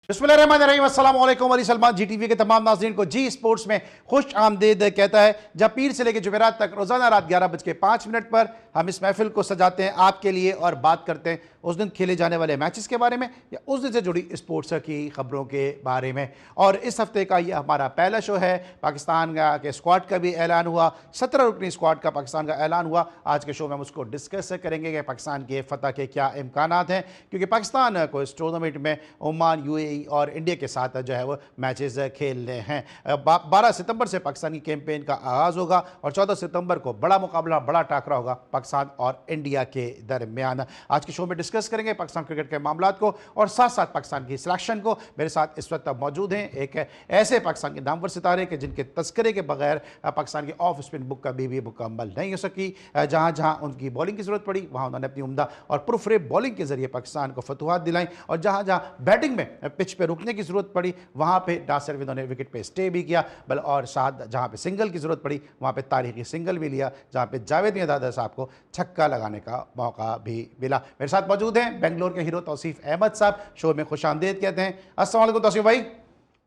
बिस्मिल्लाहिर्रहमानिर्रहीम, अस्सलाम वालेकुम। अली सलमान GTV के तमाम नाज़रीन को जी स्पोर्ट्स में खुश आमदीद कहता है। जब पीर से लेकर जुमेरात तक रोज़ाना रात 11:05 पर हम इस महफिल को सजाते हैं आपके लिए और बात करते हैं उस दिन खेले जाने वाले मैचेस के बारे में या उस दिन से जुड़ी स्पोर्ट्स की खबरों के बारे में। और इस हफ्ते का ये हमारा पहला शो है। पाकिस्तान के स्क्वाड का भी ऐलान हुआ, 17 रुकनी स्क्वाड का पाकिस्तान का ऐलान हुआ। आज के शो में हम उसको डिस्कस करेंगे कि पाकिस्तान के फतह के क्या इम्कानात हैं, क्योंकि पाकिस्तान को इस टूर्नामेंट में ओमान, UAE और इंडिया के साथ जो है वो मैचेस खेलने हैं। 12 सितंबर से पाकिस्तानी कैंपेन का आगाज़ होगा और 14 सितंबर को बड़ा मुकाबला, बड़ा टाकरा होगा पाकिस्तान और इंडिया के दरमियान। आज के शो में डिस्कस करेंगे पाकिस्तान क्रिकेट के मामलात को और साथ साथ पाकिस्तान की सिलेक्शन को। मेरे साथ इस वक्त मौजूद हैं एक ऐसे पाकिस्तान के नामवर सितारे के जिनके तस्करे के बगैर पाकिस्तान की ऑफ स्पिन बुक कभी भी मुकम्मल नहीं हो सकी। जहाँ जहाँ उनकी बॉलिंग की ज़रूरत पड़ी वहाँ उन्होंने अपनी उम्दा और प्रूफरेब बॉलिंग के जरिए पाकिस्तान को फतुहात दिलाई, और जहाँ जहाँ बैटिंग में पिच पे रुकने की ज़रूरत पड़ी वहाँ पे नासिर ने विकेट पे स्टे भी किया, बल और साथ जहाँ पे सिंगल की ज़रूरत पड़ी वहाँ पे तारीखी सिंगल भी लिया, जहाँ पे जावेद मियां साहब को छक्का लगाने का मौका भी मिला। मेरे साथ मौजूद हैं बेंगलोर के हीरो तौसीफ अहमद साहब, शो में खुशामदीद कहते हैं। अस्सलाम वालेकुम तौसीफ भाई।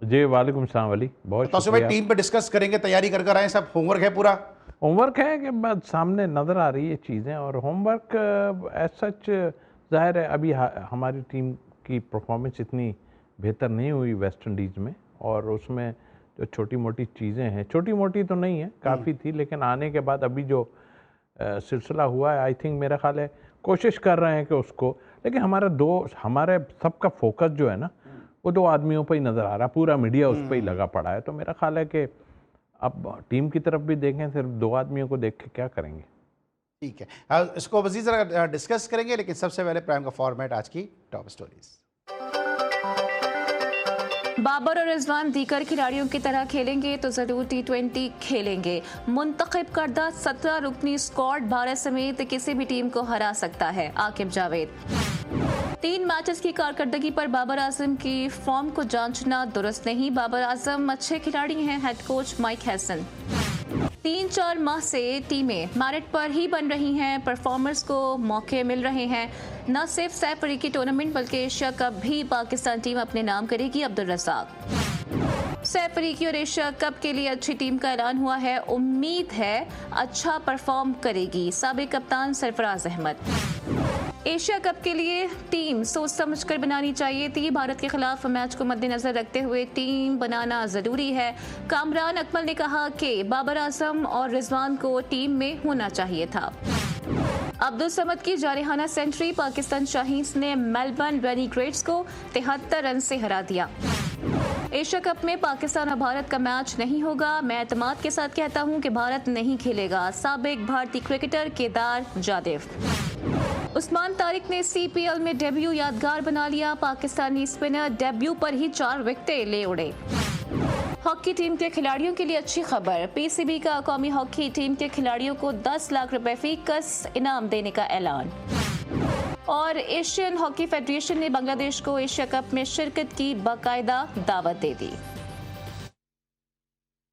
जी वालेकुम सलाम अली, बहुत तौसीफ भाई, टीम पे डिस्कस करेंगे, तैयारी कर आए, सब होमवर्क है पूरा? होमवर्क है कि बस सामने नज़र आ रही है चीज़ें, और होमवर्क एज सच ज़ाहिर है अभी हमारी टीम की परफॉर्मेंस इतनी बेहतर नहीं हुई वेस्ट इंडीज़ में, और उसमें जो छोटी मोटी चीज़ें हैं, छोटी मोटी तो नहीं है, काफ़ी थी, लेकिन आने के बाद अभी जो सिलसिला हुआ है, आई थिंक मेरा ख्याल है कोशिश कर रहे हैं कि उसको, लेकिन हमारे सबका फोकस जो है ना वो 2 आदमियों पर ही नज़र आ रहा है, पूरा मीडिया उस पर ही लगा पड़ा है। तो मेरा ख्याल है कि अब टीम की तरफ भी देखें, सिर्फ 2 आदमियों को देख के क्या करेंगे। ठीक है, इसको मज़ीद ज़रा डिस्कस करेंगे, लेकिन सबसे पहले प्राइम का फॉर्मेट, आज की टॉप स्टोरीज। बाबर और रिजवान दीगर खिलाड़ियों की तरह खेलेंगे तो जरूर T20 खेलेंगे। मुंतखब करदा 17 रुकनी स्क्वाड भारत समेत किसी भी टीम को हरा सकता है, आकिब जावेद। 3 मैचेस की कारकर्दगी पर बाबर आजम की फॉर्म को जांचना दुरुस्त नहीं, बाबर आजम अच्छे खिलाड़ी हैं, हेड कोच माइक हैसन। 3-4 माह से टीमें मेरिट पर ही बन रही हैं, परफॉर्मर्स को मौके मिल रहे हैं। न सिर्फ सैफ अफ्रीदी टूर्नामेंट बल्कि एशिया कप भी पाकिस्तान टीम अपने नाम करेगी, अब्दुल रज़ाक। सैफ अफ्रीदी और एशिया कप के लिए अच्छी टीम का ऐलान हुआ है, उम्मीद है अच्छा परफॉर्म करेगी, साबिक कप्तान सरफराज अहमद। एशिया कप के लिए टीम सोच समझकर बनानी चाहिए थी, भारत के खिलाफ मैच को मद्देनजर रखते हुए टीम बनाना जरूरी है। कामरान अकमल ने कहा कि बाबर आजम और रिजवान को टीम में होना चाहिए था। अब्दुल समद की जारहाना सेंचुरी, पाकिस्तान शाहीन्स ने मेलबर्न रेनेग्रेड्स को 73 रन से हरा दिया। एशिया कप में पाकिस्तान और भारत का मैच नहीं होगा, मैं एतमाद के साथ कहता हूं कि भारत नहीं खेलेगा, साबिक भारतीय क्रिकेटर केदार जादव। उस्मान तारिक ने CPL में डेब्यू यादगार बना लिया, पाकिस्तानी स्पिनर डेब्यू पर ही 4 विकेटें ले उड़े। हॉकी टीम के खिलाड़ियों के लिए अच्छी खबर, PCB का कौमी हॉकी टीम के खिलाड़ियों को 10 लाख रुपए फीकस इनाम देने का ऐलान। और एशियन हॉकी फेडरेशन ने बांग्लादेश को एशिया कप में शिरकत की बाकायदा दावत दे दी।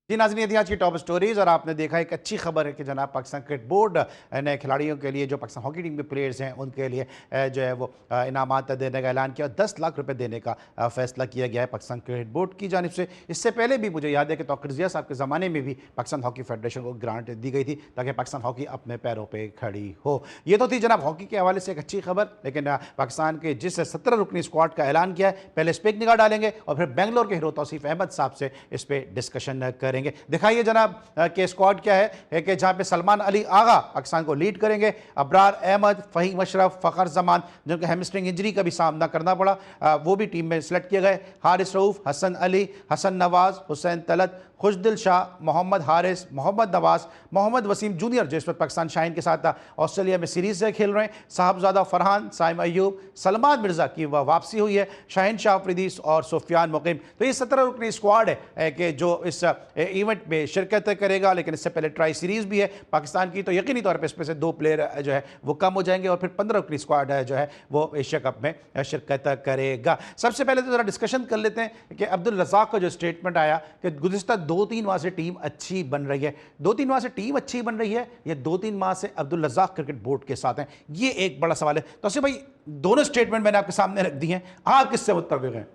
जी नाज़रीन, ये थी आज की टॉप स्टोरीज, और आपने देखा एक अच्छी खबर है कि जनाब पाकिस्तान क्रिकेट बोर्ड ने खिलाड़ियों के लिए, जो पाकिस्तान हॉकी टीम के प्लेयर्स हैं, उनके लिए जो है वो इनामात देने का ऐलान किया, 10 लाख रुपए देने का फैसला किया गया है पाकिस्तान क्रिकेट बोर्ड की जानिब से। इससे पहले भी मुझे याद है कि तौक़ीर ज़िया साहब के ज़माने में भी पाकिस्तान हॉकी फेडरेशन को ग्रांट दी गई थी ताकि पाकिस्तान हॉकी अपने पैरों पर खड़ी हो। ये तो थी जनाब हॉकी के हवाले से एक अच्छी खबर, लेकिन पाकिस्तान के जिस 17 रुकनी स्क्वाड का ऐलान किया है, पहले इस पर एक निगाह डालेंगे और फिर बेंगलोर के हीरो तौसीफ अहमद साहब से इस पर डिस्कशन करेंगे। दिखाइए जनाब के स्क्वाड क्या है कि जहां पे सलमान अली आगा पाकिस्तान को लीड करेंगे, अबरार अहमद, फहीम अशरफ, फ़खर जमान जिनको हैमस्ट्रिंग इंजरी का भी सामना करना पड़ा, वो भी टीम में सेलेक्ट किए गए। हारिस रऊफ, हसन अली, हसन नवाज, हुसैन तलत, खुशदिल शाह, मोहम्मद हारिस, मोहम्मद नवाज, मोहम्मद वसीम जूनियर जो इस वक्त पाकिस्तान शाहीन के साथ ऑस्ट्रेलिया में सीरीज से खेल रहे हैं, साहबजादा फरहान, साइम अयूब, सलमान मिर्जा की वह वापसी हुई है, शाहीन शाह अफरीदी और सुफियान मुकीम। तो ये 17 रुकनी स्क्वाड है कि जो इस इवेंट में शिरकत करेगा, लेकिन इससे पहले ट्राई सीरीज भी है पाकिस्तान की, तो यकीनी तौर पर इसमें से 2 प्लेयर जो है वो कम हो जाएंगे और फिर 15 रुकनी स्क्वाड जो है वो एशिया कप में शिरकत करेगा। सबसे पहले तो ज़रा डिस्कशन कर लेते हैं कि अब्दुल रज़ाक का जो स्टेटमेंट आया कि गुज़िश्ता 2-3 माह से टीम अच्छी बन रही है, 2-3 माह से टीम अच्छी बन रही है या 2-3 माह से अब्दुल रज़ाक क्रिकेट बोर्ड के साथ हैं, ये एक बड़ा सवाल है। तो भाई दोनों स्टेटमेंट मैंने आपके सामने रख दी हैं, आप किससे मुत्तफिक हैं?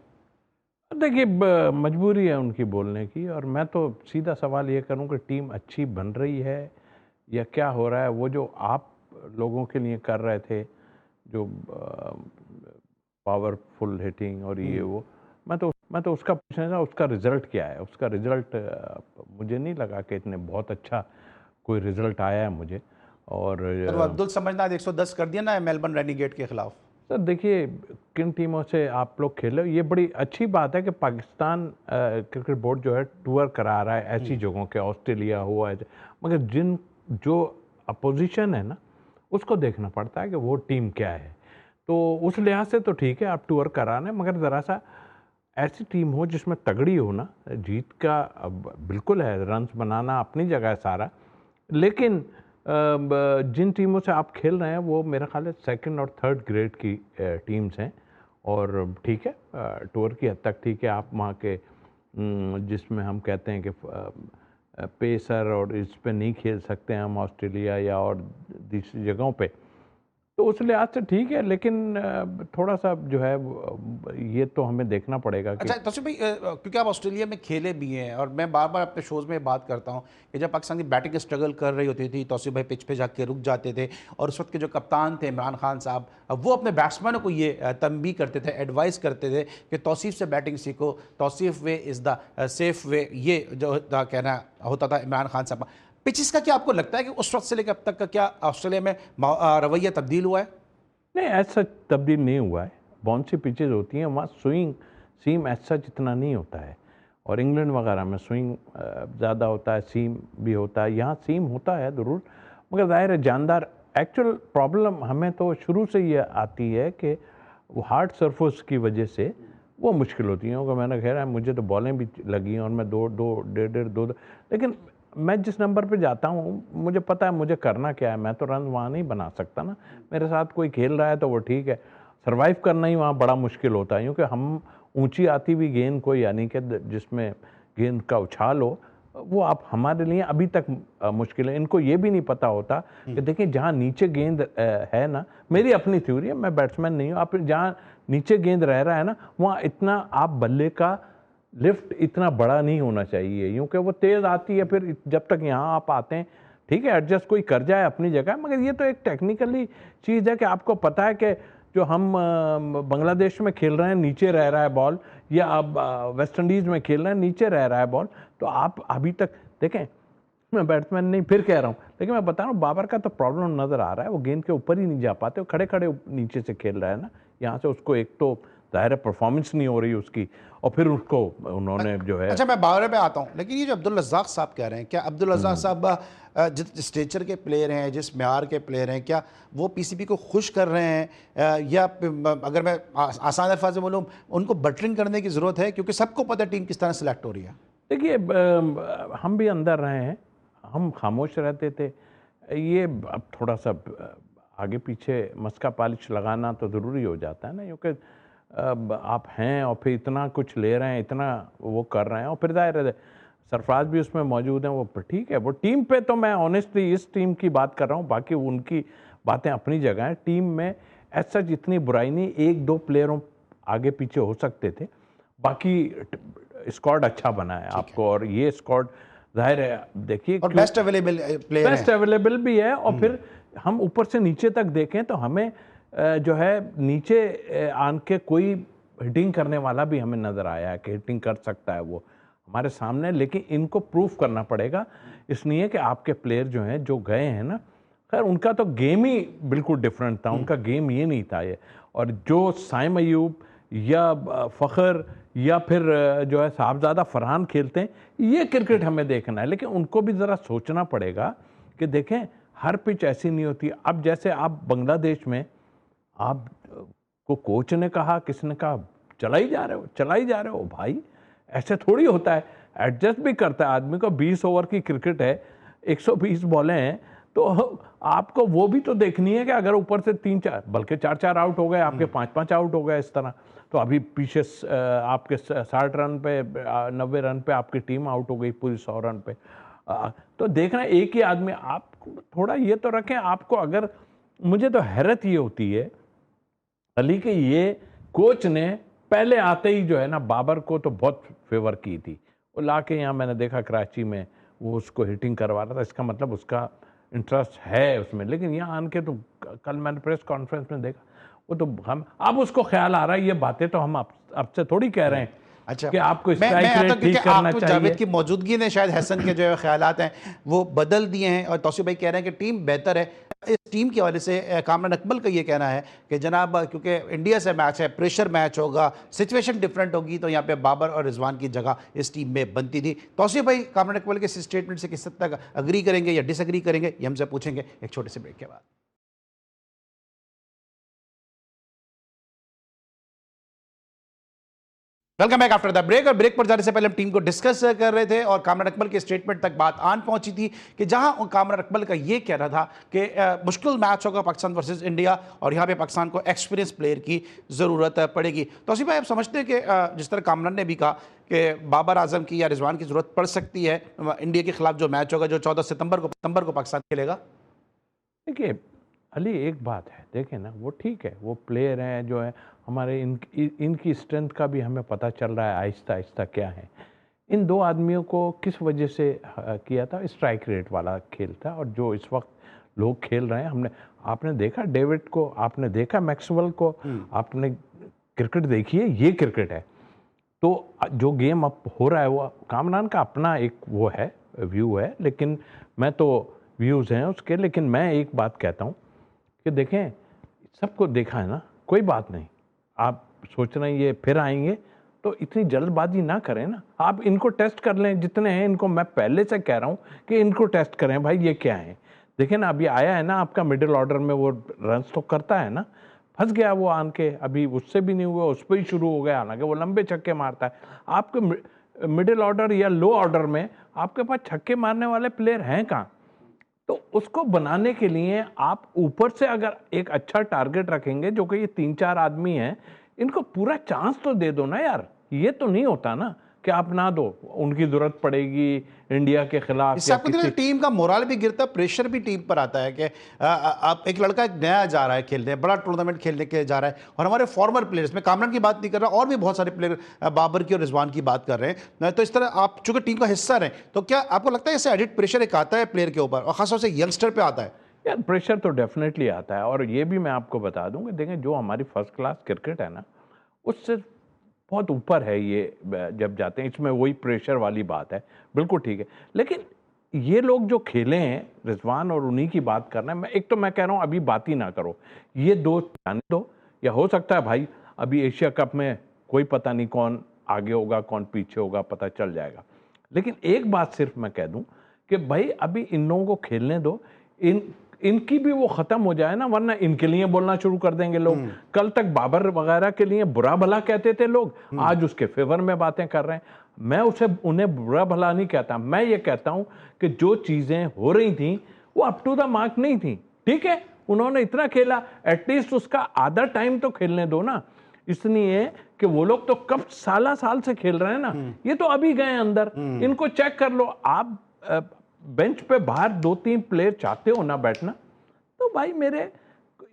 देखिए मजबूरी है उनकी बोलने की, और मैं तो सीधा सवाल ये करूं कि टीम अच्छी बन रही है या क्या हो रहा है। वो जो आप लोगों के लिए कर रहे थे, जो पावरफुल हिटिंग और ये वो, मैं तो उसका पूछना था, उसका रिजल्ट क्या है। उसका रिजल्ट मुझे नहीं लगा कि इतने बहुत अच्छा कोई रिजल्ट आया है मुझे। और सर वो अब्दुल समझना 110 कर दिया ना मेलबर्न रेनिगेट के खिलाफ। सर देखिए, किन टीमों से आप लोग खेले, ये बड़ी अच्छी बात है कि पाकिस्तान क्रिकेट बोर्ड जो है टूर करा रहा है ऐसी जगहों के, ऑस्ट्रेलिया हुआ है, मगर जो अपोजिशन है ना, उसको देखना पड़ता है कि वो टीम क्या है। तो उस लिहाज से तो ठीक है आप टूर करा रहे हैं, मगर ज़रा सा ऐसी टीम हो जिसमें तगड़ी हो ना। जीत का बिल्कुल है, रन्स बनाना अपनी जगह है सारा, लेकिन जिन टीमों से आप खेल रहे हैं वो मेरा ख्याल है सेकंड और थर्ड ग्रेड की टीम्स हैं। और ठीक है, टूर की हद तक ठीक है। आप वहाँ के जिसमें हम कहते हैं कि पेसर और इस पे नहीं खेल सकते हैं हम, ऑस्ट्रेलिया या और दूसरी जगहों पे, तो उस लिहाज से ठीक है। लेकिन थोड़ा सा जो है ये तो हमें देखना पड़ेगा कि अच्छा तौसीफ भाई, क्योंकि आप ऑस्ट्रेलिया में खेले भी हैं और मैं बार बार अपने शोज़ में बात करता हूं कि जब पाकिस्तान की बैटिंग स्ट्रगल कर रही होती थी, तौसीफ भाई पिच पे जाके रुक जाते थे, और उस वक्त के जो कप्तान थे इमरान खान साहब, वो अपने बैट्समैनों को ये तंबी करते थे, एडवाइस करते थे कि तौसीफ से बैटिंग सीखो, Tausif way is the safe way, ये जो कहना होता था इमरान खान साहब। पिचेस का क्या आपको लगता है कि उस वक्त से लेकर अब तक का क्या ऑस्ट्रेलिया में रवैया तब्दील हुआ है? नहीं, ऐसा तब्दील नहीं हुआ है। बाउंसी पिचेज होती हैं वहाँ, स्विंग सीम ऐसा इतना नहीं होता है। और इंग्लैंड वगैरह में स्विंग ज़्यादा होता है, सीम भी होता है। यहाँ सीम होता है ज़रूर, मगर ज़ाहिर है जानदार। एक्चुअल प्रॉब्लम हमें तो शुरू से ये आती है कि वो हार्ड सरफेस की वजह से वो मुश्किल होती हैं। क्योंकि मैंने कह रहा है मुझे तो बॉलें भी लगी हैं और मैं दो, लेकिन मैं जिस नंबर पे जाता हूँ मुझे पता है मुझे करना क्या है। मैं तो रन वहाँ नहीं बना सकता ना, मेरे साथ कोई खेल रहा है तो वो ठीक है। सरवाइव करना ही वहाँ बड़ा मुश्किल होता है, क्योंकि हम ऊंची आती हुई गेंद को, यानी कि जिसमें गेंद का उछाल हो, वो आप हमारे लिए अभी तक मुश्किल है। इनको ये भी नहीं पता होता कि देखिए जहाँ नीचे गेंद है ना, मेरी अपनी थ्योरी है, मैं बैट्समैन नहीं हूँ, आप जहाँ नीचे गेंद रह रहा है ना, वहाँ इतना आप बल्ले का लिफ्ट इतना बड़ा नहीं होना चाहिए, क्योंकि वो तेज़ आती है। फिर जब तक यहाँ आप आते हैं ठीक है, एडजस्ट कोई कर जाए अपनी जगह, मगर ये तो एक टेक्निकली चीज़ है कि आपको पता है कि जो हम बांग्लादेश में खेल रहे हैं नीचे रह रहा है बॉल, या अब वेस्ट इंडीज़ में खेल रहे हैं नीचे रह रहा है बॉल, तो आप अभी तक देखें, मैं बैट्समैन नहीं फिर कह रहा हूँ, लेकिन मैं बता रहा हूँ बाबर का तो प्रॉब्लम नज़र आ रहा है, वो गेंद के ऊपर ही नहीं जा पाते, वो खड़े खड़े नीचे से खेल रहा है ना। यहाँ से उसको एक तो ज़ाहिर परफॉर्मेंस नहीं हो रही उसकी, और फिर उसको उन्होंने जो है। अच्छा मैं बाबर पे आता हूँ, लेकिन ये जो अब्दुल रज़ाक साहब कह रहे हैं, क्या अब्दुल रज़ाक साहब जिस स्टेचर के प्लेयर हैं, जिस म्यार के प्लेयर हैं, क्या वो पीसीबी को खुश कर रहे हैं, या अगर मैं आसान अल्फाज में बोलूँ उनको बटरिंग करने की ज़रूरत है, क्योंकि सबको पता है टीम किस तरह सेलेक्ट हो रही है? देखिए हम भी अंदर रहे हैं, हम खामोश रहते थे। ये अब थोड़ा सा आगे पीछे मस्का पॉलिश लगाना तो ज़रूरी हो जाता है ना, क्योंकि आप हैं और फिर इतना कुछ ले रहे हैं, इतना वो कर रहे हैं, और फिर ज़ाहिर है सरफराज भी उसमें मौजूद हैं, वो ठीक है। वो टीम पे तो मैं ऑनेस्टली इस टीम की बात कर रहा हूँ, बाकी उनकी बातें अपनी जगह हैं। टीम में ऐसा जितनी बुराई नहीं, एक दो प्लेयरों आगे पीछे हो सकते थे, बाकी स्क्वाड अच्छा बना है आपको। और ये स्क्वाड ज़ाहिर है देखिए best available player, best available भी है। और फिर हम ऊपर से नीचे तक देखें तो हमें जो है नीचे आन के कोई हिटिंग करने वाला भी हमें नज़र आया है कि हिटिंग कर सकता है वो हमारे सामने, लेकिन इनको प्रूफ करना पड़ेगा। इसलिए कि आपके प्लेयर जो हैं, जो गए हैं ना, खैर उनका तो गेम ही बिल्कुल डिफरेंट था, उनका गेम ये नहीं था ये। और जो साइम अयूब या फ़खर या फिर जो है साहबजादा फरहान खेलते हैं, ये क्रिकेट हमें देखना है। लेकिन उनको भी ज़रा सोचना पड़ेगा कि देखें हर पिच ऐसी नहीं होती। अब जैसे आप बांग्लादेश में आप को कोच ने कहा, किसने कहा चला ही जा रहे हो भाई, ऐसे थोड़ी होता है। एडजस्ट भी करता है आदमी को। 20 ओवर की क्रिकेट है, 120 बॉलें हैं, तो आपको वो भी तो देखनी है कि अगर ऊपर से 3-4 बल्कि 4-4 आउट हो गए आपके, 5-5 आउट हो गए इस तरह, तो अभी पीछे आपके 60 रन पे 90 रन पे आपकी टीम आउट हो गई पूरी 100 रन पे। तो देखना एक ही आदमी, आप थोड़ा ये तो रखें। आपको अगर, मुझे तो हैरत ये होती है अली के ये कोच ने पहले आते ही जो है ना बाबर को तो बहुत फेवर की थी, वो ला के यहाँ मैंने देखा कराची में वो उसको हिटिंग करवा रहा था, इसका मतलब उसका इंटरेस्ट है उसमें। लेकिन यहाँ आन के तो कल मैंने प्रेस कॉन्फ्रेंस में देखा वो तो हम अब उसको ख्याल आ रहा है, ये बातें तो हम आपसे थोड़ी कह रहे हैं अच्छा, कि आपको मैं स्ट्राइक आता रेट हूं क्योंकि ठीक करना आप चाहिए। जावेद की मौजूदगी ने शायद हसन के जो ख्यालात हैं वो बदल दिए हैं, और तौसीफ भाई कह रहे हैं कि टीम बेहतर है। इस टीम के हवाले से कामरान अकमल का ये कहना है कि जनाब क्योंकि इंडिया से मैच है, प्रेशर मैच होगा, सिचुएशन डिफरेंट होगी, तो यहाँ पे बाबर और रिजवान की जगह इस टीम में बनती थी। तौसीफ भाई कामरान अकमल के इस स्टेटमेंट से किस हद तक अग्री करेंगे या डिसएग्री करेंगे, ये हमसे पूछेंगे एक छोटे से ब्रेक के बाद। Welcome back after the break. और ब्रेक पर जाने से पहले हम टीम को डिस्कस कर रहे थे और कामरान अकमल के स्टेटमेंट तक बात आन पहुंची थी कि जहां कामरान अकमल का ये कहना था कि मुश्किल मैच होगा पाकिस्तान वर्सेस इंडिया और यहां पे पाकिस्तान को एक्सपीरियंस प्लेयर की ज़रूरत पड़ेगी। तो उसी भाई आप समझते हैं कि जिस तरह कामरान ने भी कहा कि बाबर आजम की या रिजवान की ज़रूरत पड़ सकती है इंडिया के खिलाफ जो मैच होगा जो 14 सितंबर को पाकिस्तान खेलेगा। देखिए अली एक बात है, देखें ना वो ठीक है, वो प्लेयर हैं जो है हमारे इनकी स्ट्रेंथ का भी हमें पता चल रहा है आहिस्ता आहिस्ता क्या है। इन दो आदमियों को किस वजह से किया था, स्ट्राइक रेट वाला खेल था, और जो इस वक्त लोग खेल रहे हैं आपने देखा डेविड को, आपने देखा मैक्सवेल को, आपने क्रिकेट देखी है, ये क्रिकेट है। तो जो गेम अब हो रहा है वो कामरान का अपना एक वो है व्यू है, लेकिन मैं तो व्यूज़ हैं उसके, लेकिन मैं एक बात कहता हूँ कि देखें सबको देखा है ना, कोई बात नहीं, आप सोच रहे हैं ये फिर आएंगे तो इतनी जल्दबाजी ना करें ना, आप इनको टेस्ट कर लें जितने हैं, इनको मैं पहले से कह रहा हूँ कि इनको टेस्ट करें भाई ये क्या है। देखें ना अभी आया है ना आपका मिडिल ऑर्डर में, वो रन्स तो करता है ना, फंस गया वो आन के, अभी उससे भी नहीं हुआ, उस पर ही शुरू हो गया, हालांकि वो लंबे छक्के मारता है। आपके मिडिल ऑर्डर या लो ऑर्डर में आपके पास छक्के मारने वाले प्लेयर हैं कहाँ? तो उसको बनाने के लिए आप ऊपर से अगर एक अच्छा टारगेट रखेंगे, जो कि ये 3-4 आदमी हैं, इनको पूरा चांस तो दे दो ना यार। ये तो नहीं होता ना कि आप ना दो, उनकी जरूरत पड़ेगी इंडिया के खिलाफ। इससे आपको किसी टीम का मोरल भी गिरता है, प्रेशर भी टीम पर आता है कि आप एक लड़का एक नया जा रहा है खेलने, बड़ा टूर्नामेंट खेलने के जा रहा है, और हमारे फॉर्मर प्लेयर्स में कामरान की बात नहीं कर रहा, और भी बहुत सारे प्लेयर बाबर की और रिजवान की बात कर रहे हैं, तो इस तरह आप चूंकि टीम का हिस्सा रहे, तो क्या आपको लगता है इससे एडिट प्रेशर एक आता है प्लेयर के ऊपर और खासतौर से यंगस्टर पे आता है? यार प्रेशर तो डेफिनेटली आता है, और ये भी मैं आपको बता दूं कि देखें जो हमारी फर्स्ट क्लास क्रिकेट है ना, उससे बहुत ऊपर है ये जब जाते हैं, इसमें वही प्रेशर वाली बात है, बिल्कुल ठीक है। लेकिन ये लोग जो खेले हैं, रिजवान और उन्हीं की बात कर रहे हैं, एक तो मैं कह रहा हूँ अभी बात ही ना करो, ये दो जाने दो, या हो सकता है भाई अभी एशिया कप में कोई पता नहीं कौन आगे होगा कौन पीछे होगा, पता चल जाएगा। लेकिन एक बात सिर्फ मैं कह दूं कि भाई अभी इन लोगों को खेलने दो, इनकी भी वो खत्म हो जाए ना, वरना इनके लिए बोलना शुरू कर देंगे लोग। कल तक बाबर वगैरह के लिए बुरा भला कहते थे लोग, आज उसके फेवर में बातें कर रहे हैं। मैं उन्हें बुरा भला नहीं कहता, मैं ये कहता हूं कि जो चीजें हो रही थी वो अप टू द मार्क नहीं थी। ठीक है, उन्होंने इतना खेला, एटलीस्ट उसका आधा टाइम तो खेलने दो ना, इसलिए कि वो लोग तो कब साल से खेल रहे हैं ना, ये तो अभी गए अंदर, इनको चेक कर लो। आप बेंच पे बाहर 2-3 प्लेयर चाहते हो ना बैठना, तो भाई मेरे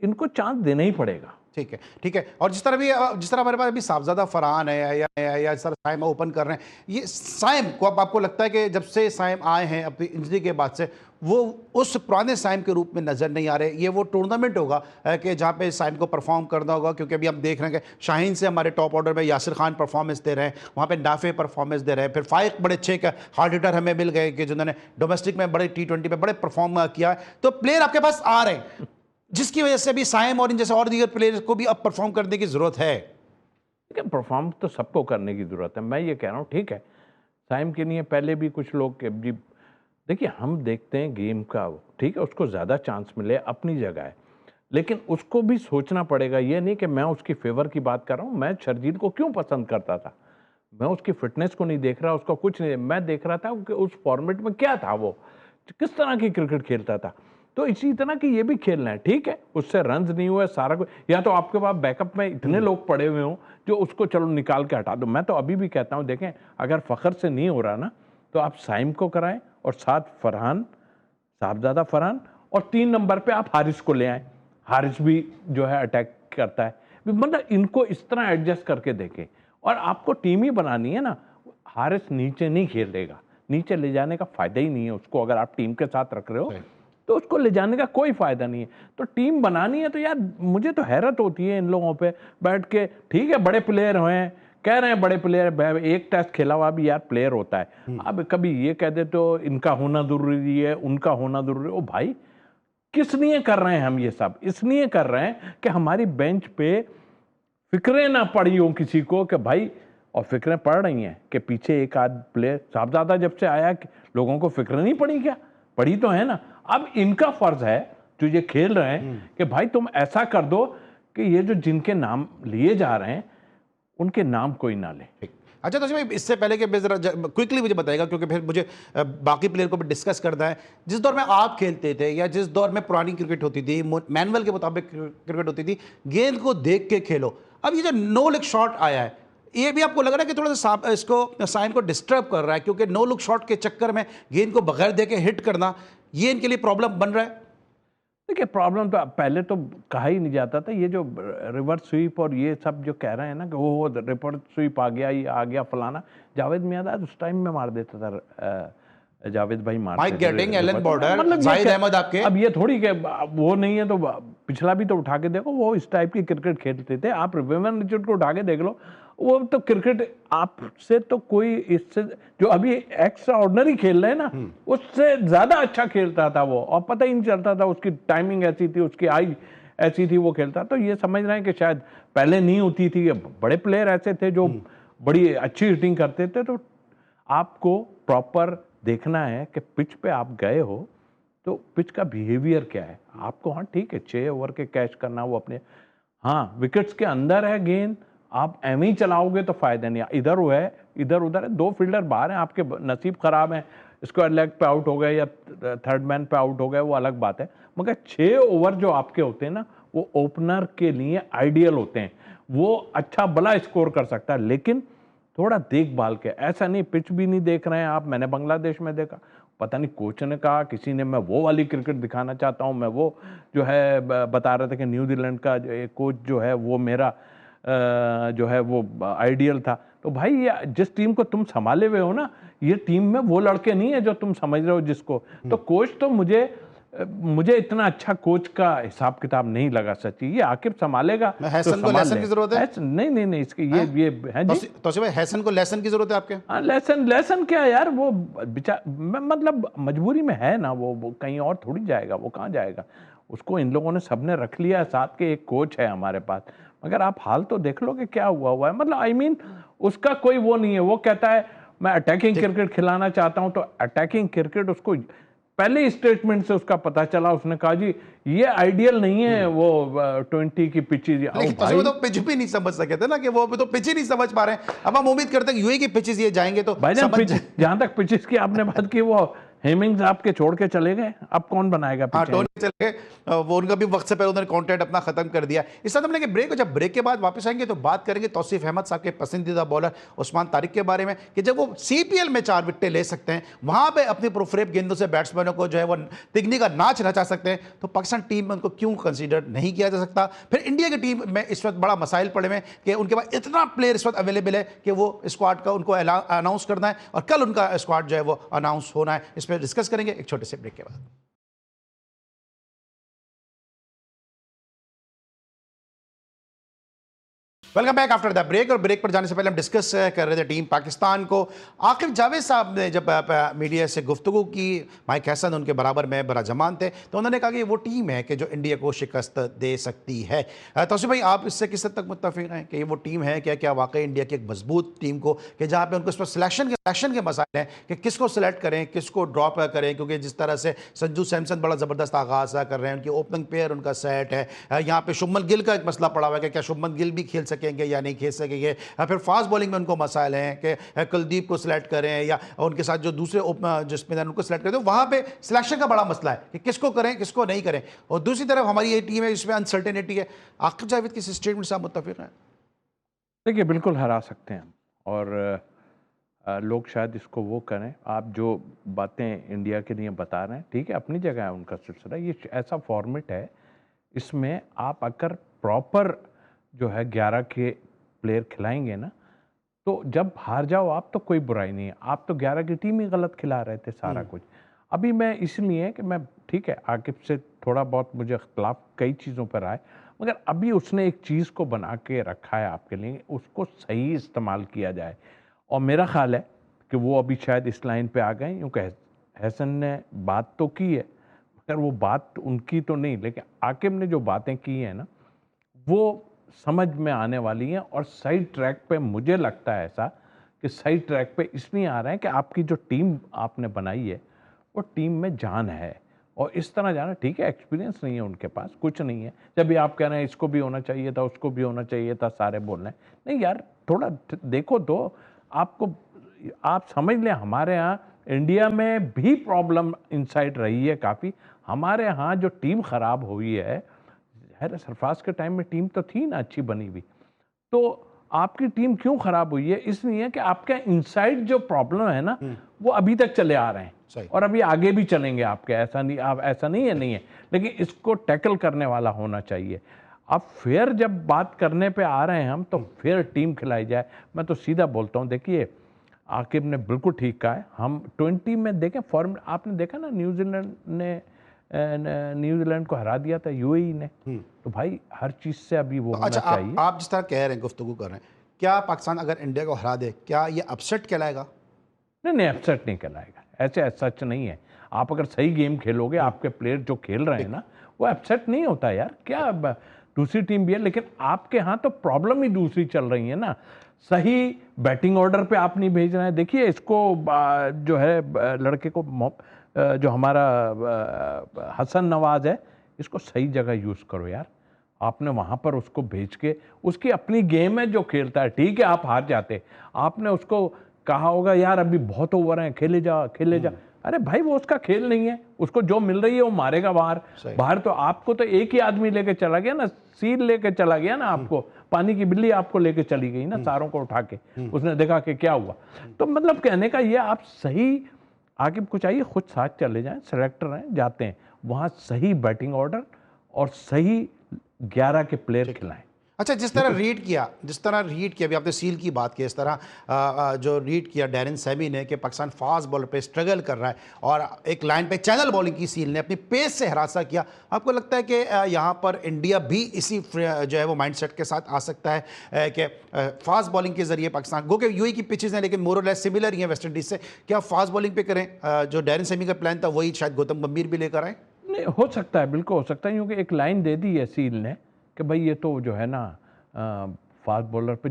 इनको चांस देना ही पड़ेगा। ठीक है, ठीक है। और जिस तरह हमारे पास अभी साहबजादा फरहान है या इस तरह साइम ओपन कर रहे हैं, ये साइम को अब आपको लगता है कि जब से साइम आए हैं अपनी इंजरी के बाद से, वो उस पुराने साइम के रूप में नज़र नहीं आ रहे? ये वो टूर्नामेंट होगा कि जहाँ पे साइम को परफॉर्म करना होगा, क्योंकि अभी हम देख रहे हैं कि शाहीन से हमारे टॉप ऑर्डर में यासिर खान परफॉर्मेंस दे रहे हैं, वहाँ पे नाफे परफॉर्मेंस दे रहे हैं, फिर फाइक बड़े अच्छे हार्ड हिटर हमें मिल गए कि जिन्होंने डोमेस्टिक में बड़े T20 में बड़े परफॉर्म किया है। तो प्लेयर आपके पास आ रहे हैं जिसकी वजह से अभी साइम और इन जैसे और दीगर प्लेयर्स को भी अब परफॉर्म करने की जरूरत है। देखिए परफॉर्म तो सबको करने की जरूरत है, मैं ये कह रहा हूँ ठीक है, साइम के लिए पहले भी कुछ लोग देखिए हम देखते हैं गेम का, ठीक है उसको ज़्यादा चांस मिले अपनी जगह है, लेकिन उसको भी सोचना पड़ेगा। ये नहीं कि मैं उसकी फेवर की बात कर रहा हूँ, मैं शर्जील को क्यों पसंद करता था, मैं उसकी फिटनेस को नहीं देख रहा, उसका कुछ नहीं, मैं देख रहा था कि उस फॉर्मेट में क्या था, वो किस तरह की क्रिकेट खेलता था। तो इसी तरह की ये भी खेलना है, ठीक है उससे रन्स नहीं हुए सारा कुछ, या तो आपके पास बैकअप में इतने लोग पड़े हुए हों जो उसको चलो निकाल के हटा दो। मैं तो अभी भी कहता हूँ देखें अगर फ़खर से नहीं हो रहा ना, तो आप साइम को कराएं और साथ फरहान, साहबजादा फरहान, और 3 नंबर पे आप हारिस को ले आए, हारिस भी जो है अटैक करता है। मतलब इनको इस तरह एडजस्ट करके देखें। और आपको टीम ही बनानी है ना, हारिस नीचे नहीं खेलेगा, नीचे ले जाने का फायदा ही नहीं है उसको। अगर आप टीम के साथ रख रहे हो तो उसको ले जाने का कोई फायदा नहीं है। तो टीम बनानी है तो यार मुझे तो हैरत होती है इन लोगों पे बैठ के। ठीक है बड़े प्लेयर हैं, कह रहे हैं बड़े प्लेयर, एक टेस्ट खेला हुआ भी यार प्लेयर होता है। अब कभी ये कह दे तो इनका होना जरूरी है, उनका होना जरूरी है। ओ भाई किस लिए कर रहे हैं हम ये सब? इसलिए कर रहे हैं कि हमारी बेंच पे फिक्रें ना पड़ी हो किसी को कि भाई, और फिक्रें पड़ रही हैं कि पीछे एक आध प्लेयर साहबजादा जब से आया कि लोगों को फिक्र नहीं पड़ी क्या? पड़ी तो है ना। अब इनका फर्ज है जो ये खेल रहे हैं कि भाई तुम ऐसा कर दो कि ये जो जिनके नाम लिए जा रहे हैं उनके नाम कोई ना ले। अच्छा तो भाई इससे पहले कि जरा क्विकली मुझे बताएगा, क्योंकि फिर मुझे बाकी प्लेयर को भी डिस्कस करना है। जिस दौर में आप खेलते थे या जिस दौर में पुरानी क्रिकेट होती थी, मैनुअल के मुताबिक क्रिकेट होती थी, गेंद को देख के खेलो, अब ये जो नो लुक शॉट आया है, ये भी आपको लग रहा है कि थोड़ा सा इसको साइन को डिस्टर्ब कर रहा है? क्योंकि नो लुक शॉट के चक्कर में गेंद को बगैर देखे हिट करना, ये इनके लिए प्रॉब्लम बन रहा है। देखिए प्रॉब्लम तो पहले तो कहा ही नहीं जाता था। ये जो रिवर्स स्वीप और ये सब जो कह रहे हैं ना कि वो रिवर्स स्वीप आ गया, ये आ गया फलाना, जावेद मियांदाद उस टाइम में मार देता था। जावेद भाई मार Mike Gatting, Allan Border, Zahid Ahmed आपके। अब ये थोड़ी के वो नहीं है तो पिछला भी तो उठा के देखो, वो इस टाइप की क्रिकेट खेलते थे। आप विवियन रिचर्ड को उठा के देख लो, वो तो क्रिकेट आपसे तो कोई इससे जो अभी एक्स्ट्रा ऑर्डिनरी खेल रहे हैं ना उससे ज्यादा अच्छा खेलता था वो, और पता ही नहीं चलता था। उसकी टाइमिंग ऐसी थी, उसकी आई ऐसी थी, वो खेलता। तो ये समझ रहे हैं कि शायद पहले नहीं होती थी। बड़े प्लेयर ऐसे थे जो बड़ी अच्छी हिटिंग करते थे। तो आपको प्रॉपर देखना है कि पिच पे आप गए हो तो पिच का बिहेवियर क्या है आपको। हाँ ठीक है 6 ओवर के कैच करना वो अपने, हाँ विकेट्स के अंदर है गेंद, आप एवं ही चलाओगे तो फायदा नहीं। इधर वो है इधर उधर है, 2 फील्डर बाहर हैं, आपके नसीब खराब है, स्क्वायर लेग पे आउट हो गए या थर्ड मैन पे आउट हो गए, वो अलग बात है। मगर 6 ओवर जो आपके होते हैं ना वो ओपनर के लिए आइडियल होते हैं। वो अच्छा भला स्कोर कर सकता है, लेकिन थोड़ा देखभाल के, ऐसा नहीं पिच भी नहीं देख रहे हैं आप। मैंने बांग्लादेश में देखा, पता नहीं कोच ने कहा, किसी ने, मैं वो वाली क्रिकेट दिखाना चाहता हूँ, मैं वो जो है बता रहे थे कि न्यूजीलैंड का कोच जो है वो मेरा जो है वो आइडियल था। तो भाई ये जिस टीम को तुम संभाले हुए हो ना, ये टीम में वो लड़के नहीं है जो तुम समझ रहे हो जिसको। तो कोच तो मुझे इतना अच्छा कोच का हिसाब किताब नहीं लगा सच्ची। ये आखिर संभालेगा हैसन को लेसन की जरूरत है? नहीं इसके ये है जी। तो भाई हैसन को लेसन की जरूरत है आपके? हाँ लेसन क्या यार, वो मतलब मजबूरी में है ना, वो कहीं और थोड़ी जाएगा, वो कहाँ जाएगा। उसको इन लोगों ने सबने रख लिया है साथ के, एक कोच है हमारे पास। मगर आप हाल तो देख लो कि क्या हुआ है। मतलब आई मीन उसका कोई वो नहीं है। वो कहता है मैं अटैकिंग क्रिकेट खिलाना चाहता हूं, तो अटैकिंग क्रिकेट उसको पहले स्टेटमेंट से उसका पता चला। उसने कहा जी ये आइडियल नहीं है वो 20 की पिचेज। तो वो तो पिच भी नहीं समझ सके थे ना, कि वो तो पिच ही नहीं समझ पा रहे हैं। अब हम उम्मीद करते हैं कि यूएई की पिचेज ये जाएंगे तो जहां तक पिचेज की आपने बात की, वो हेमिंग्स आपके छोड़ के चले गए, अब कौन बनाएगा? हाँ टोनी चले गए, वो उनका भी वक्त से पहले उन्होंने कॉन्ट्रैक्ट अपना खत्म कर दिया। इस साथ हम लेंगे ब्रेक, और जब ब्रेक के बाद वापस आएंगे तो बात करेंगे तौसीफ अहमद साहब के पसंदीदा बॉलर उस्मान तारिक के बारे में, कि जब वो सीपीएल में 4 विकेटें ले सकते हैं, वहां पे अपनी प्रोफरेब गेंदों से बैट्समैनों को जो है वो तिगनी का नाच नचा सकते हैं, तो पाकिस्तान टीम में उनको क्यों कंसीडर नहीं किया जा सकता? फिर इंडिया की टीम में इस वक्त बड़ा मसाइल पड़े हुए कि उनके पास इतना प्लेयर इस वक्त अवेलेबल है कि वो स्क्वाड का उनको अनाउंस करना है, और कल उनका स्क्वाड जो है वो अनाउंस होना है। इस पर डिस्कस करेंगे एक छोटे से ब्रेक के बाद। Welcome back after the break. और ब्रेक पर जाने से पहले हम डिस्कस कर रहे थे टीम पाकिस्तान को। आकिब जावेद साहब ने जब मीडिया से गुफ्तगू की, माइक हैसन उनके बराबर में बराजमान थे, तो उन्होंने कहा कि वो टीम है कि जो इंडिया को शिकस्त दे सकती है। तौसीफ भाई आप इससे किस हद तक मुत्तफिक हैं कि ये वो टीम है? क्या वाकई इंडिया की एक मजबूत टीम को, कि जहाँ पे उनको इस पर सिलेक्शन के मसाइल हैं कि किसको सिलेक्ट करें, किसको ड्रॉप करें, क्योंकि जिस तरह से संजू सैमसन बड़ा ज़बरदस्त आगाज़ कर रहे हैं, उनकी ओपनिंग पेयर उनका सेट है। यहाँ पे शुभमन गिल का एक मसला पड़ा हुआ है कि क्या शुभमन गिल भी खेल सकेंगे या नहीं खेल सकेंगे। फिर फास्ट बॉलिंग में उनको मसाइल हैं कि कुलदीप को सिलेक्ट करें या उनके साथ जो दूसरे जो स्पिनर उनको सिलेक्ट करें, तो वहाँ पे सिलेक्शन का बड़ा मसला है कि किसको करें किसको नहीं करें। और दूसरी तरफ हमारी ये टीम है जिसमें अनसर्टेनिटी है। आकिब जावेद की स्टेटमेंट से आप मुत्तफिक हैं? देखिए बिल्कुल हरा सकते हैं, और लोग शायद इसको वो करें। आप जो बातें इंडिया के लिए बता रहे हैं, ठीक है, अपनी जगह है उनका सिलसिला। ये ऐसा फॉर्मेट है, इसमें आप अगर प्रॉपर जो है 11 के प्लेयर खिलाएंगे ना, तो जब हार जाओ आप तो कोई बुराई नहीं है, आप तो 11 की टीम ही गलत खिला रहे थे सारा कुछ। अभी मैं इसलिए कि मैं ठीक है आकिब से थोड़ा बहुत मुझे इख्तलाफ कई चीज़ों पर आए, मगर अभी उसने एक चीज़ को बना के रखा है आपके लिए, उसको सही इस्तेमाल किया जाए। और मेरा ख्याल है कि वो अभी शायद इस लाइन पे आ गए, क्योंकि हसन ने बात तो की है मगर वो बात उनकी तो नहीं, लेकिन आकिब ने जो बातें की हैं ना वो समझ में आने वाली हैं। और सही ट्रैक पे मुझे लगता है ऐसा कि सही ट्रैक पे इसलिए आ रहे हैं कि आपकी जो टीम आपने बनाई है वो टीम में जान है। और इस तरह जाना ठीक है, एक्सपीरियंस नहीं है उनके पास, कुछ नहीं है। जब भी आप कह रहे हैं इसको भी होना चाहिए था, उसको भी होना चाहिए था, सारे बोल रहे हैं, नहीं यार थोड़ा देखो तो आपको, आप समझ लें हमारे यहाँ इंडिया में भी प्रॉब्लम इनसाइड रही है काफ़ी। हमारे यहाँ जो टीम ख़राब हुई है, सरफराज के टाइम में टीम तो थी ना अच्छी बनी हुई, तो आपकी टीम क्यों खराब हुई है? इसलिए कि आपके इनसाइड जो प्रॉब्लम है ना वो अभी तक चले आ रहे हैं और अभी आगे भी चलेंगे आपके, ऐसा नहीं, आप ऐसा नहीं है, लेकिन इसको टैकल करने वाला होना चाहिए। अब फिर जब बात करने पे आ रहे हैं हम, तो फिर टीम खिलाई जाए। मैं तो सीधा बोलता हूँ, देखिए आकिब ने बिल्कुल ठीक कहा है। हम 20 में देखें फॉर्म, आपने देखा ना न्यूजीलैंड ने न्यूजीलैंड को हरा दिया था यूएई ने, तो भाई हर चीज़ से अभी वो होना चाहिए। आप जिस तरह कह रहे हैं, गुफ्तगू कर रहे हैं, क्या पाकिस्तान अगर इंडिया को हरा दे क्या ये अपसेट कहलाएगा? नहीं, अपसेट नहीं कहलाएगा, ऐसे सच नहीं है। आप अगर सही गेम खेलोगे, आपके प्लेयर जो खेल रहे हैं ना, वो अपसेट नहीं होता यार। क्या दूसरी टीम भी है, लेकिन आपके यहाँ तो प्रॉब्लम ही दूसरी चल रही है ना। सही बैटिंग ऑर्डर पे आप नहीं भेज रहे हैं। देखिए इसको जो है लड़के को जो हमारा हसन नवाज है, इसको सही जगह यूज़ करो यार। आपने वहाँ पर उसको भेज के, उसकी अपनी गेम है जो खेलता है, ठीक है आप हार जाते, आपने उसको कहा होगा यार अभी बहुत ओवर हैं, खेले जा। अरे भाई वो उसका खेल नहीं है, उसको जो मिल रही है वो मारेगा बाहर। तो आपको तो एक ही आदमी लेके चला गया ना, सील लेके चला गया ना, आपको पानी की बिल्ली आपको लेके चली गई ना, सारों को उठा के। उसने देखा कि क्या हुआ। तो मतलब कहने का ये, आप सही आगे कुछ चाहिए खुद साथ चले जाएं, सेलेक्टर हैं जाते हैं वहाँ, सही बैटिंग ऑर्डर और सही 11 के प्लेयर खिलाएं। अच्छा, जिस तरह रीड किया अभी आपने सील की बात की, इस तरह जो रीड किया डैरेन सेमी ने कि पाकिस्तान फास्ट बॉलर पे स्ट्रगल कर रहा है और एक लाइन पे चैनल बॉलिंग की सील ने अपनी पेस से हरासा किया, आपको लगता है कि यहाँ पर इंडिया भी इसी जो है वो माइंडसेट के साथ आ सकता है कि फास्ट बॉलिंग के जरिए पाकिस्तान, गो के यूएई की पिचेज़ हैं लेकिन मोर और लेस सिमिलर ही हैं वेस्ट इंडीज़ से, क्या फास्ट बॉलिंग पे करें? जो डैरेन सेमी का प्लान था वही शायद गौतम गंभीर भी लेकर आए। नहीं, हो सकता है, बिल्कुल हो सकता है, क्योंकि एक लाइन दे दी है सील ने कि भाई ये तो जो है ना फास्ट बॉलर पे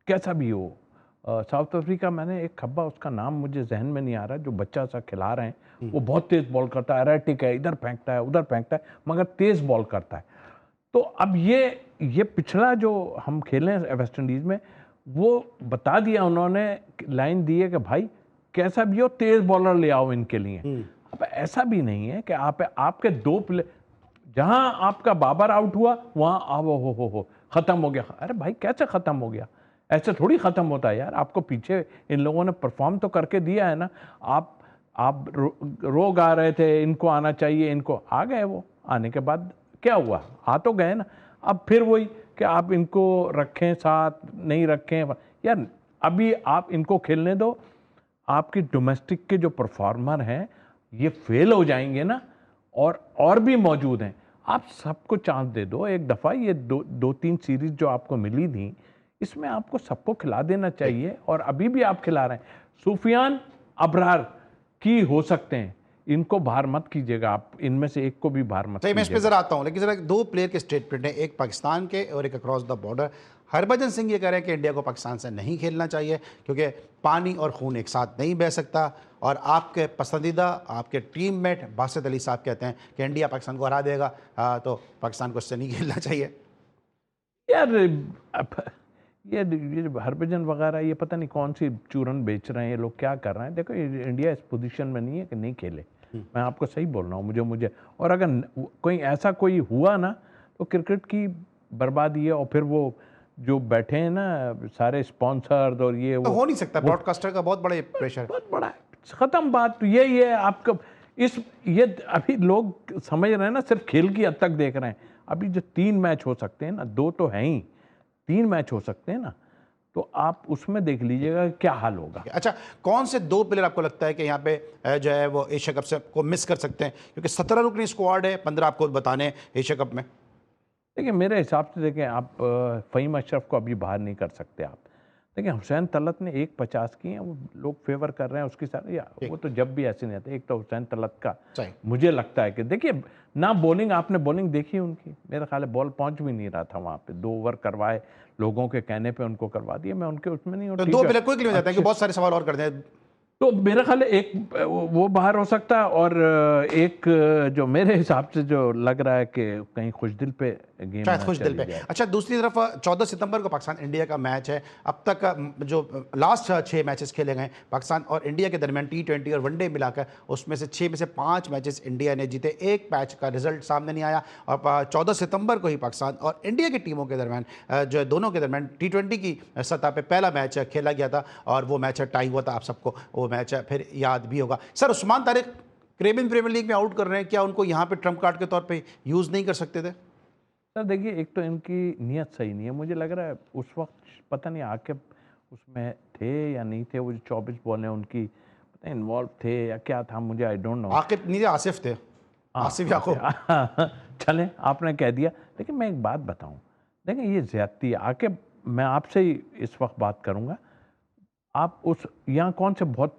कैसा भी हो। साउथ अफ्रीका, मैंने एक खब्बा, उसका नाम मुझे जहन में नहीं आ रहा, जो बच्चा सा खिला रहे हैं, वो बहुत तेज़ बॉल करता है, एरेटिक है, इधर फेंकता है उधर फेंकता है, मगर तेज़ बॉल करता है। तो अब ये पिछला जो हम खेले हैं वेस्ट इंडीज़ में, वो बता दिया उन्होंने, लाइन दी है कि भाई कैसा भी हो तेज़ बॉलर ले आओ इनके लिए। अब ऐसा भी नहीं है कि आपके दो प्लेयर, जहां आपका बाबर आउट हुआ वहां हो खत्म हो गया। अरे भाई कैसे खत्म हो गया? ऐसे थोड़ी खत्म होता है यार। आपको पीछे इन लोगों ने परफॉर्म तो करके दिया है ना। आप रोग आ रहे थे, इनको आना चाहिए, इनको आ गए, वो आने के बाद क्या हुआ? आ तो गए ना। अब फिर वही कि आप इनको रखें साथ, नहीं रखें यार, अभी आप इनको खेलने दो। आपकी डोमेस्टिक के जो परफॉर्मर हैं ये फेल हो जाएंगे ना, और भी मौजूद हैं। आप सबको चांस दे दो एक दफ़ा। ये दो तीन सीरीज जो आपको मिली थी, इसमें आपको सबको खिला देना चाहिए, और अभी भी आप खिला रहे हैं। सुफियान अबरार की हो सकते हैं, इनको बाहर मत कीजिएगा आप, इनमें से एक को भी बाहर मत कीजिएगा। मैं इस पे जरा आता हूँ, लेकिन जरा दो प्लेयर के स्टेटमेंट हैं, एक पाकिस्तान के और एक across the border. Harbhajan Singh ये कह रहे हैं कि इंडिया को पाकिस्तान से नहीं खेलना चाहिए क्योंकि पानी और खून एक साथ नहीं बह सकता, और आपके पसंदीदा आपके टीममेट बासित अली साहब कहते हैं कि इंडिया पाकिस्तान को हरा देगा, तो पाकिस्तान को इससे नहीं खेलना चाहिए। यार ये हरभजन वगैरह ये पता नहीं कौन सी चूरन बेच रहे हैं ये लोग, क्या कर रहे हैं। देखो इंडिया इस पोजीशन में नहीं है कि नहीं खेले। मैं आपको सही बोल रहा हूँ। मुझे और अगर कोई हुआ ना तो क्रिकेट की बर्बादी है। और फिर वो जो बैठे हैं ना सारे स्पॉन्सर और ये तो हो नहीं सकता, ब्रॉडकास्टर का बहुत बड़ा प्रेशर, बहुत बड़ा है। ख़त्म बात। तो यही है आपका ये अभी लोग समझ रहे हैं ना, सिर्फ खेल की हद तक देख रहे हैं। अभी जो 3 मैच हो सकते हैं ना, 2 तो हैं ही, 3 मैच हो सकते हैं ना, तो आप उसमें देख लीजिएगा कि क्या हाल होगा। अच्छा, कौन से 2 प्लेयर आपको लगता है कि यहाँ पे जो है वो एशिया कप से को मिस कर सकते हैं, क्योंकि 17 रुकनी स्क्वाड है, 15 आपको बताने हैं एशिया कप में। देखिए मेरे हिसाब से देखें, आप फ़हीम अशरफ को अभी बाहर नहीं कर सकते आप। देखिए हुसैन तलत ने 1.50 की है, वो लोग फेवर कर रहे हैं उसकी साथ, या वो तो जब भी ऐसे नहीं आते। एक तो हुसैन तलत का मुझे लगता है कि देखिए ना बॉलिंग, आपने बॉलिंग देखी उनकी, मेरा ख्याल है बॉल पहुंच भी नहीं रहा था वहाँ पे, 2 ओवर करवाए, लोगों के कहने पे उनको करवा दिया। मैं उनके उसमें नहीं हूँ, तो 2 प्लेयर क्विकली हो जाता है कि बहुत सारे सवाल और कर दें। तो मेरा ख्याल है एक वो बाहर हो सकता है, और एक जो मेरे हिसाब से जो लग रहा है कि कहीं खुशदिल पे गेम शायद खुशदिल पे। अच्छा, दूसरी तरफ 14 सितंबर को पाकिस्तान इंडिया का मैच है। अब तक जो लास्ट 6 मैचेस खेले गए पाकिस्तान और इंडिया के दरमियान T20 और वनडे मिलाकर, उसमें से 6 में से 5 मैचेस इंडिया ने जीते, एक मैच का रिजल्ट सामने नहीं आया। और 14 सितंबर को ही पाकिस्तान और इंडिया की टीमों के दरमियान जो दोनों के दरमियान T20 की सतह पर पहला मैच खेला गया था, और वो मैच टाई हुआ था। आप सबको वो मैच फिर याद भी होगा। Sir, Usman Tariq Caribbean Premier League में आउट कर रहे हैं, क्या उनको यहाँ पे ट्रम्प कार्ड के तौर पे यूज़ नहीं कर सकते थे? सर देखिए, एक तो इनकी नीयत सही नहीं है, मुझे लग रहा है उस वक्त पता नहीं आकिब उसमें थे या नहीं थे, वो जो 24 बॉल हैं उनकी पता नहीं इन्वॉल्व थे या क्या था, मुझे आई डोंट नो। आकिब नहीं थे, आसिफ थे, आसिफ याकूब। चलें, आपने कह दिया। लेकिन मैं एक बात बताऊं, देखिए ये ज्यादती आकिब, मैं आपसे ही इस वक्त बात करूंगा। आप उस यहाँ कौन से बहुत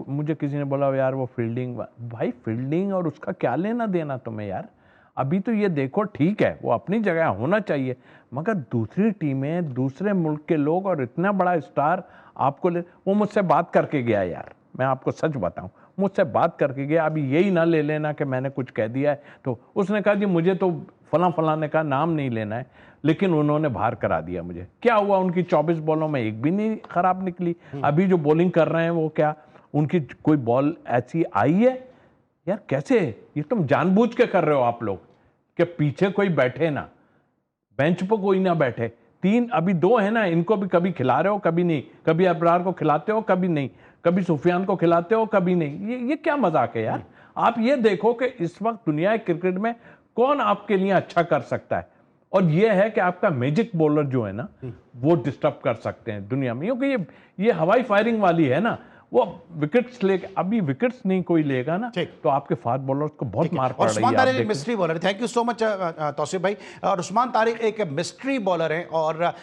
मुझे किसी ने बोला यार वो फील्डिंग, भाई फील्डिंग और उसका क्या लेना देना तुम्हें यार। अभी तो ये देखो, ठीक है वो अपनी जगह होना चाहिए, मगर दूसरी टीमें, दूसरे मुल्क के लोग और इतना बड़ा स्टार आपको ले, वो मुझसे बात करके गया यार, मैं आपको सच बताऊं, मुझसे बात करके गया। अभी यही ना ले लेना कि मैंने कुछ कह दिया है, तो उसने कहा जी मुझे तो फलां ने कहा नाम नहीं लेना है, लेकिन उन्होंने बाहर करा दिया मुझे। क्या हुआ, उनकी 24 बॉलों में एक भी नहीं खराब निकली। अभी जो बॉलिंग कर रहे हैं वो क्या उनकी कोई बॉल ऐसी आई है यार? कैसे, ये तुम जानबूझ के कर रहे हो आप लोग कि पीछे कोई बैठे ना, बेंच पर कोई ना बैठे। 3 अभी 2 है ना, इनको भी कभी खिला रहे हो कभी नहीं, कभी अबरार को खिलाते हो कभी नहीं, कभी सुफियान को खिलाते हो कभी नहीं। ये क्या मजाक है यार? आप ये देखो कि इस वक्त दुनिया क्रिकेट में कौन आपके लिए अच्छा कर सकता है, और ये है कि आपका मैजिक बॉलर जो है ना वो डिस्टर्ब कर सकते हैं दुनिया में, क्योंकि ये हवाई फायरिंग वाली है ना, वो विकेट्स ले, अभी विकेट्स नहीं कोई लेगा ना, तो आपके फास्ट बॉलर्स को बहुत मार पड़ रही है। उस्मान तारिक एक मिस्ट्री बॉलर है। Thank you so much Tausif भाई। और उस्मान तारिक एक मिस्ट्री बॉलर है, और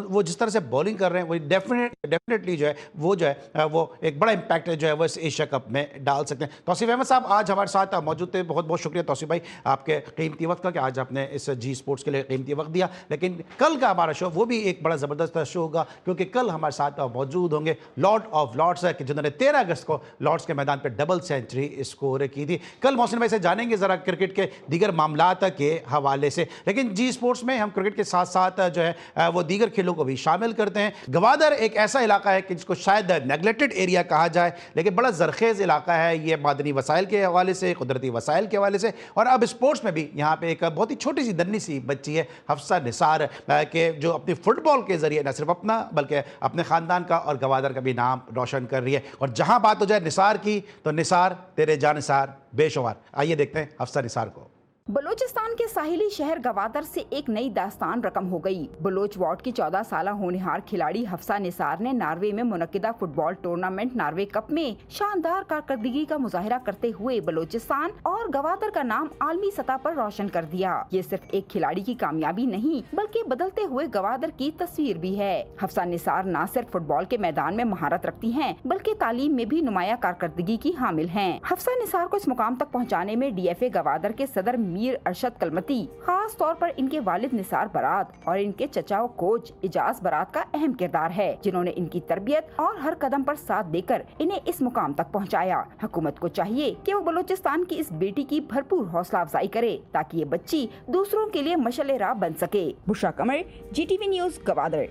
वो जिस तरह से बॉलिंग कर रहे हैं वो डेफिनेटली जो है वो एक बड़ा इंपैक्ट जो है वो इस एशिया कप में डाल सकते हैं। तौसीफ अहमद साहब आज हमारे साथ मौजूद थे, बहुत बहुत शुक्रिया तौसीफ भाई आपके कीमती वक्त का, कि आज आपने इस जी स्पोर्ट्स के लिए कीमती वक्त दिया। लेकिन कल का हमारा शो वो भी एक बड़ा ज़बरदस्त शो होगा, क्योंकि कल हमारे साथ मौजूद होंगे लॉर्ड ऑफ लॉर्ड्स, जिन्होंने 13 अगस्त को लॉर्ड्स के मैदान पर डबल सेंचुरी स्कोर की थी। कल मोहसिन भाई से जानेंगे जरा क्रिकेट के दीगर मामलात के हवाले से। लेकिन जी स्पोर्ट्स में हम क्रिकेट के साथ साथ जो है वो दीगर खेलों को भी शामिल करते हैं। गवादर एक ऐसा इलाका है कि जिसको शायद नेगलेक्टेड एरिया कहा जाए, लेकिन बड़ा जरखेज इलाका है ये, मादनी वसाइल के हवाले से, कुदरती वसाइल के हवाले से। और अब स्पोर्ट्स में भी यहाँ पे एक बहुत ही छोटी सी दन्नी सी बच्ची है, हफ्सा निसार, के जो अपनी फुटबॉल के जरिए न सिर्फ अपना बल्कि अपने ख़ानदान का और गवादर का भी नाम रोशन कर रही है। और जहाँ बात हो जाए निसार की, तो निसार तेरे जानिसार बेशुमार। आइए देखते हैं हफ्सा निसार को। बलूचिस्तान के साहिली शहर गवादर से एक नई दास्तान रकम हो गई। बलोच वार्ड की 14 साल होनहार खिलाड़ी हफ्सा निसार ने नार्वे में मुनक्किदा फुटबॉल टूर्नामेंट नार्वे कप में शानदार कारकर्दगी का मुजाहिरा करते हुए बलूचिस्तान और गवादर का नाम आलमी सतह पर रोशन कर दिया। ये सिर्फ एक खिलाड़ी की कामयाबी नहीं, बल्कि बदलते हुए गवादर की तस्वीर भी है। हफ्सा निसार न सिर्फ फुटबॉल के मैदान में महारत रखती है, बल्कि तालीम में भी नुमाया कारकर्दगी की हामिल है। हफ्सा निसार को इस मुकाम तक पहुँचाने में DFA गवादर के सदर मीर अरशद कलमती, खास तौर पर इनके वालिद निसार बरात और इनके चचा व कोच इजाज बरात का अहम किरदार है, जिन्होंने इनकी तरबियत और हर कदम पर साथ देकर इन्हें इस मुकाम तक पहुंचाया। हुकूमत को चाहिए कि वो बलूचिस्तान की इस बेटी की भरपूर हौसला अफजाई करे, ताकि ये बच्ची दूसरों के लिए मशअल राह बन सके। बुशरा कमर, GTV न्यूज़, गवादर।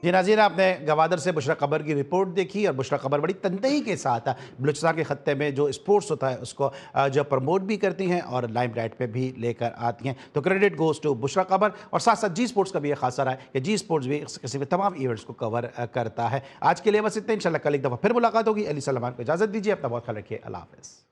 जी नाज़रीन, आपने गवादर से बुशरा कबर की रिपोर्ट देखी, और बुशरा कबर बड़ी तनदही के साथ बलूचिस्तान के खत्ते में जो स्पोर्ट्स होता है उसको जो प्रमोट भी करती हैं और लाइमलाइट पे भी लेकर आती हैं। तो credit goes to Bushra Kabar. और साथ साथ जी स्पोर्ट्स का भी एक खासा रहा है कि जी स्पोर्ट्स भी इस किस्म के तमाम इवेंट्स को कवर करता है। आज के लिए बस इतना, इंशाल्लाह कल एक दफ़ा फिर मुलाकात होगी। अली सलमान को इजाज़त दीजिए, अपना बहुत ख्याल रखिए, अल्लाह हाफ़िज़।